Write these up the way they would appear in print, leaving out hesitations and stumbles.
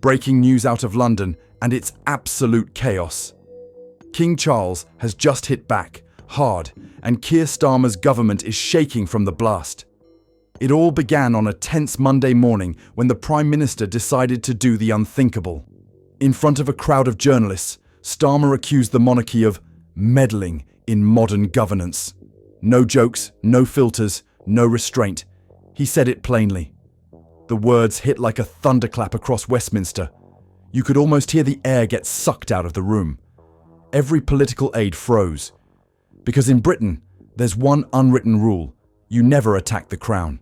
Breaking news out of London, and it's absolute chaos. King Charles has just hit back, hard, and Keir Starmer's government is shaking from the blast. It all began on a tense Monday morning when the Prime Minister decided to do the unthinkable. In front of a crowd of journalists, Starmer accused the monarchy of meddling in modern governance. No jokes, no filters, no restraint. He said it plainly. The words hit like a thunderclap across Westminster. You could almost hear the air get sucked out of the room. Every political aide froze. Because in Britain, there's one unwritten rule: you never attack the crown.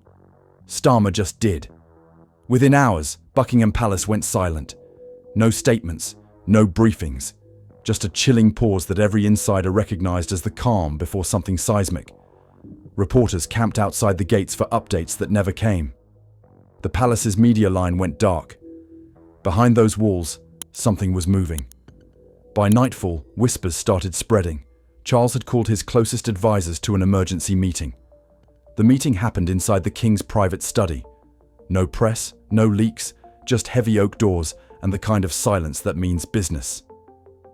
Starmer just did. Within hours, Buckingham Palace went silent. No statements, no briefings. Just a chilling pause that every insider recognized as the calm before something seismic. Reporters camped outside the gates for updates that never came. The palace's media line went dark. Behind those walls, something was moving. By nightfall, whispers started spreading. Charles had called his closest advisors to an emergency meeting. The meeting happened inside the king's private study. No press, no leaks, just heavy oak doors and the kind of silence that means business.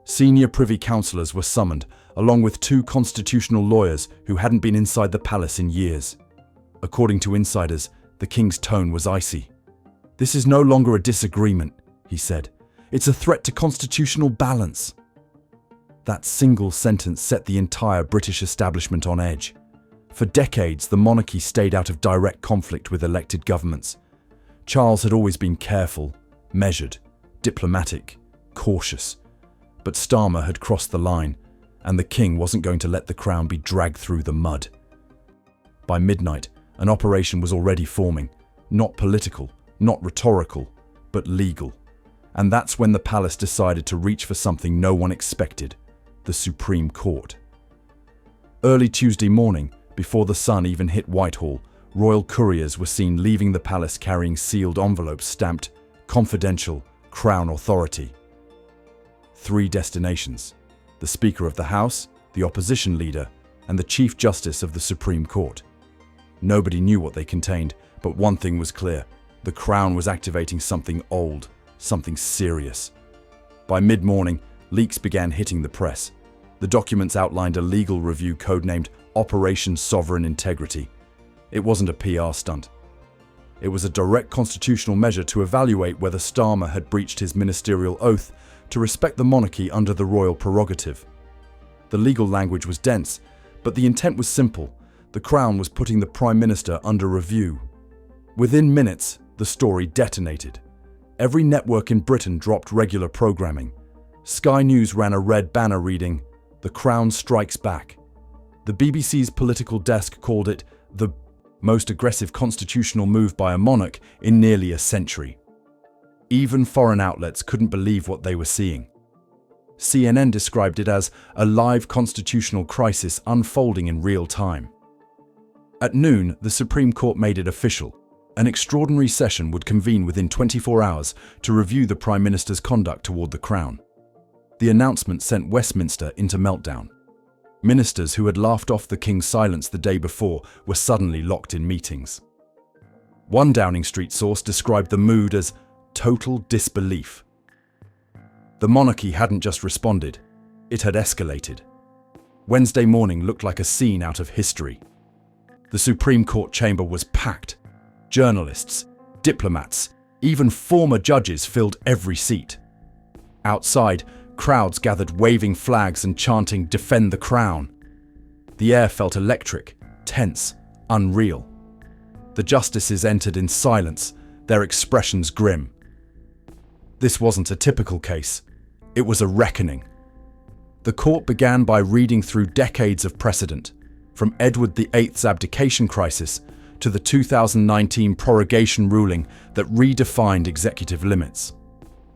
Senior privy councillors were summoned, along with 2 constitutional lawyers who hadn't been inside the palace in years. According to insiders, the king's tone was icy. "This is no longer a disagreement," he said. "It's a threat to constitutional balance." That single sentence set the entire British establishment on edge. For decades, the monarchy stayed out of direct conflict with elected governments. Charles had always been careful, measured, diplomatic, cautious. But Starmer had crossed the line, and the king wasn't going to let the crown be dragged through the mud. By midnight, an operation was already forming, not political, not rhetorical, but legal. And that's when the palace decided to reach for something no one expected: the Supreme Court. Early Tuesday morning, before the sun even hit Whitehall, royal couriers were seen leaving the palace carrying sealed envelopes stamped "Confidential, Crown Authority." 3 destinations: the Speaker of the House, the opposition leader, and the Chief Justice of the Supreme Court. Nobody knew what they contained, but one thing was clear: the Crown was activating something old, something serious. By mid-morning, leaks began hitting the press. The documents outlined a legal review codenamed Operation Sovereign Integrity. It wasn't a PR stunt. It was a direct constitutional measure to evaluate whether Starmer had breached his ministerial oath to respect the monarchy under the royal prerogative. The legal language was dense, but the intent was simple. The Crown was putting the Prime Minister under review. Within minutes, the story detonated. Every network in Britain dropped regular programming. Sky News ran a red banner reading, "The Crown Strikes Back." The BBC's political desk called it the most aggressive constitutional move by a monarch in nearly a century. Even foreign outlets couldn't believe what they were seeing. CNN described it as a live constitutional crisis unfolding in real time. At noon, the Supreme Court made it official. An extraordinary session would convene within 24 hours to review the Prime Minister's conduct toward the Crown. The announcement sent Westminster into meltdown. Ministers who had laughed off the King's silence the day before were suddenly locked in meetings. One Downing Street source described the mood as total disbelief. The monarchy hadn't just responded, it had escalated. Wednesday morning looked like a scene out of history. The Supreme Court chamber was packed. Journalists, diplomats, even former judges filled every seat. Outside, crowds gathered waving flags and chanting "Defend the Crown." The air felt electric, tense, unreal. The justices entered in silence, their expressions grim. This wasn't a typical case. It was a reckoning. The court began by reading through decades of precedent, from Edward VIII's abdication crisis to the 2019 prorogation ruling that redefined executive limits.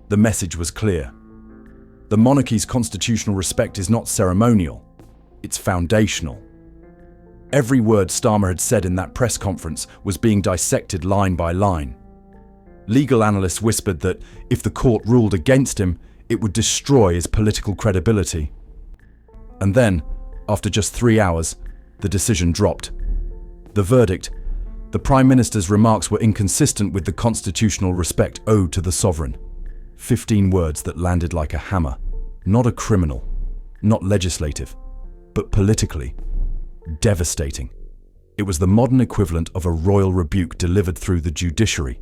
The message was clear. The monarchy's constitutional respect is not ceremonial, it's foundational. Every word Starmer had said in that press conference was being dissected line by line. Legal analysts whispered that if the court ruled against him, it would destroy his political credibility. And then, after just 3 hours, the decision dropped. The verdict: the Prime Minister's remarks were inconsistent with the constitutional respect owed to the sovereign. 15 words that landed like a hammer. Not a criminal, not legislative, but politically devastating. It was the modern equivalent of a royal rebuke delivered through the judiciary.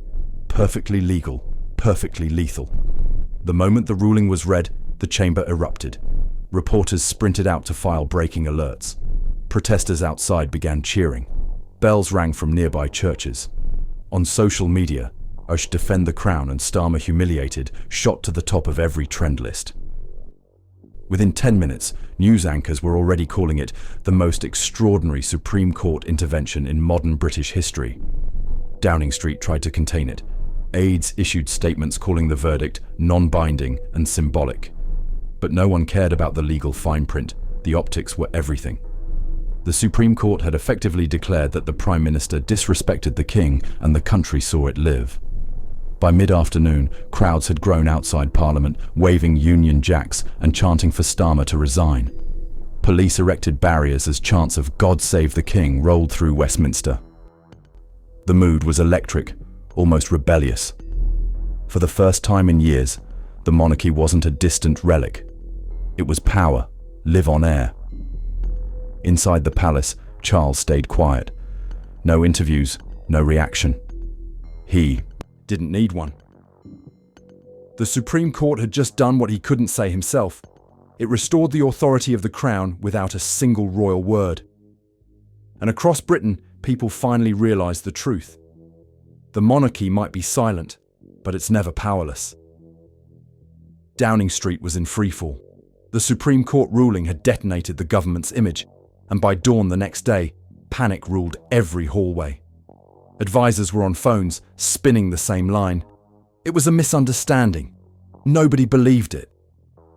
Perfectly legal, perfectly lethal. The moment the ruling was read, the chamber erupted. Reporters sprinted out to file breaking alerts. Protesters outside began cheering. Bells rang from nearby churches. On social media, Ush defend the crown and Starmer humiliated shot to the top of every trend list. Within 10 minutes, news anchors were already calling it the most extraordinary Supreme Court intervention in modern British history. Downing Street tried to contain it. Aides issued statements calling the verdict non-binding and symbolic. But no one cared about the legal fine print. The optics were everything. The Supreme Court had effectively declared that the Prime Minister disrespected the King and the country saw it live. By mid-afternoon, crowds had grown outside Parliament, waving Union Jacks and chanting for Starmer to resign. Police erected barriers as chants of "God Save the King" rolled through Westminster. The mood was electric, almost rebellious. For the first time in years, the monarchy wasn't a distant relic. It was power, live on air. Inside the palace, Charles stayed quiet. No interviews, no reaction. He didn't need one. The Supreme Court had just done what he couldn't say himself. It restored the authority of the crown without a single royal word. And across Britain, people finally realised the truth. The monarchy might be silent, but it's never powerless. Downing Street was in freefall. The Supreme Court ruling had detonated the government's image, and by dawn the next day, panic ruled every hallway. Advisors were on phones, spinning the same line. It was a misunderstanding. Nobody believed it.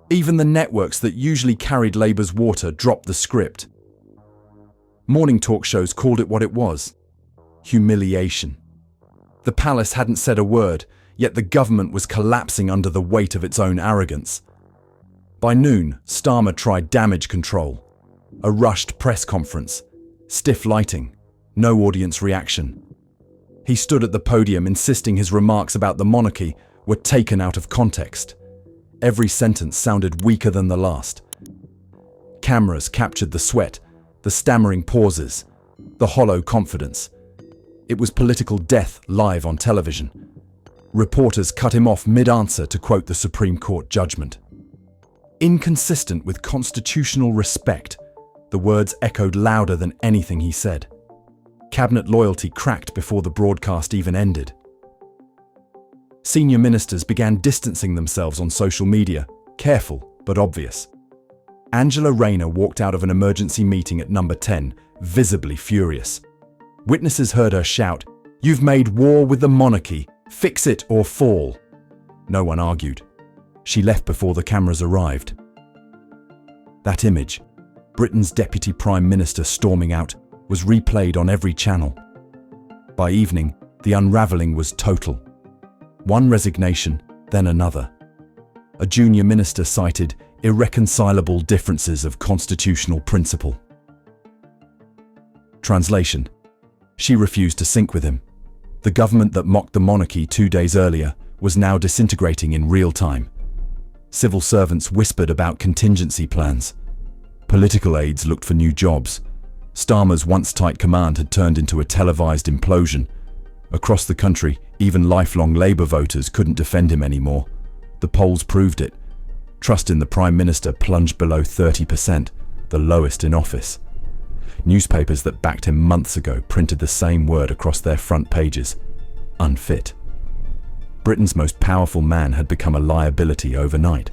Even the networks that usually carried Labour's water dropped the script. Morning talk shows called it what it was: humiliation. The palace hadn't said a word, yet the government was collapsing under the weight of its own arrogance. By noon, Starmer tried damage control. A rushed press conference, stiff lighting, no audience reaction. He stood at the podium insisting his remarks about the monarchy were taken out of context. Every sentence sounded weaker than the last. Cameras captured the sweat, the stammering pauses, the hollow confidence. It was political death live on television. Reporters cut him off mid-answer to quote the Supreme Court judgment. Inconsistent with constitutional respect, the words echoed louder than anything he said. Cabinet loyalty cracked before the broadcast even ended. Senior ministers began distancing themselves on social media, careful but obvious. Angela Rayner walked out of an emergency meeting at number 10, visibly furious. Witnesses heard her shout, "You've made war with the monarchy, fix it or fall." No one argued. She left before the cameras arrived. That image, Britain's Deputy Prime Minister storming out, was replayed on every channel. By evening, the unravelling was total. One resignation, then another. A junior minister cited irreconcilable differences of constitutional principle. Translation: she refused to sync with him. The government that mocked the monarchy 2 days earlier was now disintegrating in real time. Civil servants whispered about contingency plans. Political aides looked for new jobs. Starmer's once tight command had turned into a televised implosion. Across the country, even lifelong Labour voters couldn't defend him anymore. The polls proved it. Trust in the Prime Minister plunged below 30%, the lowest in office. Newspapers that backed him months ago printed the same word across their front pages: unfit. Britain's most powerful man had become a liability overnight.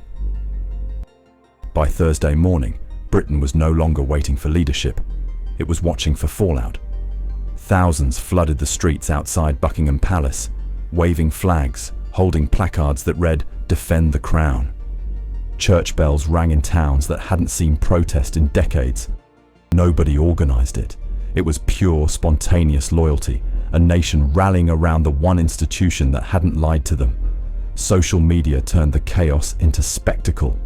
By Thursday morning, Britain was no longer waiting for leadership. It was watching for fallout. Thousands flooded the streets outside Buckingham Palace, waving flags, holding placards that read, "Defend the Crown." Church bells rang in towns that hadn't seen protest in decades. Nobody organised it. It was pure, spontaneous loyalty, a nation rallying around the one institution that hadn't lied to them. Social media turned the chaos into spectacle.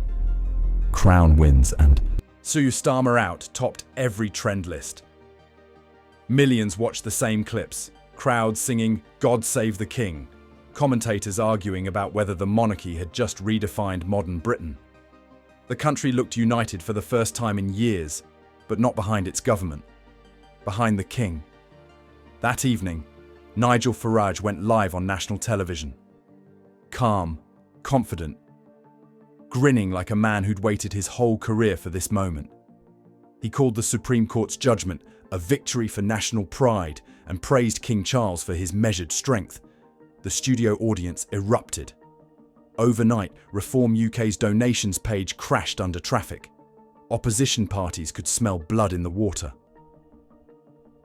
Crown wins and "Keir Starmer out" topped every trend list. Millions watched the same clips, crowds singing "God Save the King." commentators arguing about whether the monarchy had just redefined modern Britain. The country looked united for the first time in years, but not behind its government, behind the king. That evening, Nigel Farage went live on national television. Calm, confident, grinning like a man who'd waited his whole career for this moment. He called the Supreme Court's judgment a victory for national pride and praised King Charles for his measured strength. The studio audience erupted. Overnight, Reform UK's donations page crashed under traffic. Opposition parties could smell blood in the water.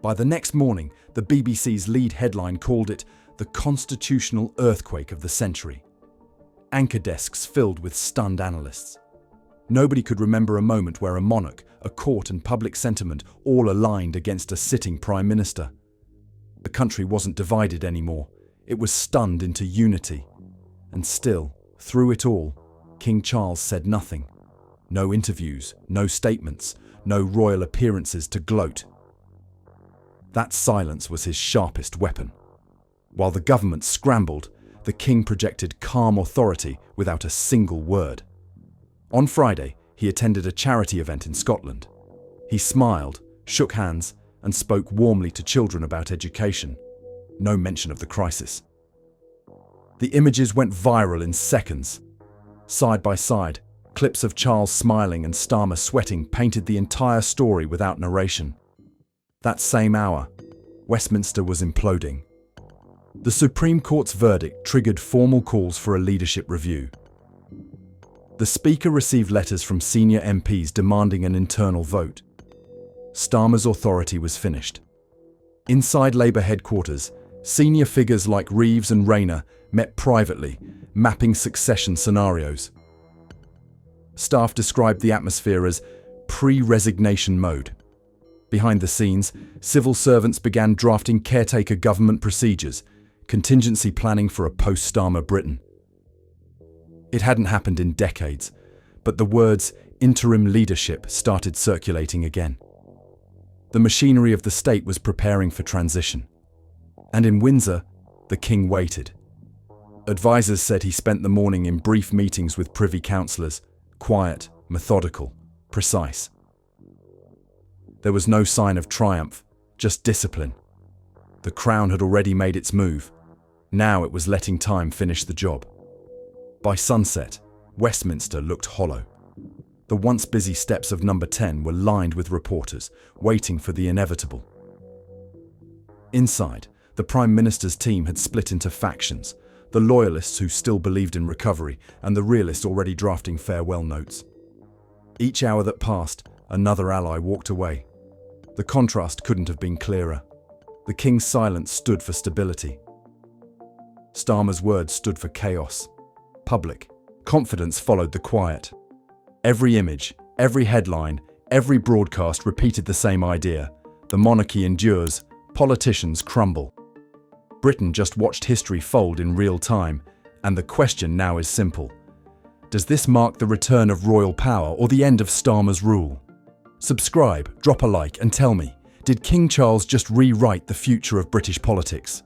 By the next morning, the BBC's lead headline called it the constitutional earthquake of the century. Anchor desks filled with stunned analysts. Nobody could remember a moment where a monarch, a court and public sentiment all aligned against a sitting prime minister. The country wasn't divided anymore. It was stunned into unity. And still, through it all, King Charles said nothing. No interviews, no statements, no royal appearances to gloat. That silence was his sharpest weapon. While the government scrambled, the king projected calm authority without a single word. On Friday, he attended a charity event in Scotland. He smiled, shook hands, and spoke warmly to children about education. No mention of the crisis. The images went viral in seconds. Side by side, clips of Charles smiling and Starmer sweating painted the entire story without narration. That same hour, Westminster was imploding. The Supreme Court's verdict triggered formal calls for a leadership review. The Speaker received letters from senior MPs demanding an internal vote. Starmer's authority was finished. Inside Labour headquarters, senior figures like Reeves and Rayner met privately, mapping succession scenarios. Staff described the atmosphere as pre-resignation mode. Behind the scenes, civil servants began drafting caretaker government procedures, contingency planning for a post-Starmer Britain. It hadn't happened in decades, but the words interim leadership started circulating again. The machinery of the state was preparing for transition. And in Windsor, the king waited. Advisors said he spent the morning in brief meetings with privy councillors, quiet, methodical, precise. There was no sign of triumph, just discipline. The Crown had already made its move. Now it was letting time finish the job. By sunset, Westminster looked hollow. The once busy steps of Number 10 were lined with reporters, waiting for the inevitable. Inside, the Prime Minister's team had split into factions, the loyalists who still believed in recovery and the realists already drafting farewell notes. Each hour that passed, another ally walked away. The contrast couldn't have been clearer. The king's silence stood for stability. Starmer's words stood for chaos. Public confidence followed the quiet. Every image, every headline, every broadcast repeated the same idea. The monarchy endures, politicians crumble. Britain just watched history fold in real time, and the question now is simple. Does this mark the return of royal power or the end of Starmer's rule? Subscribe, drop a like, and tell me, did King Charles just rewrite the future of British politics?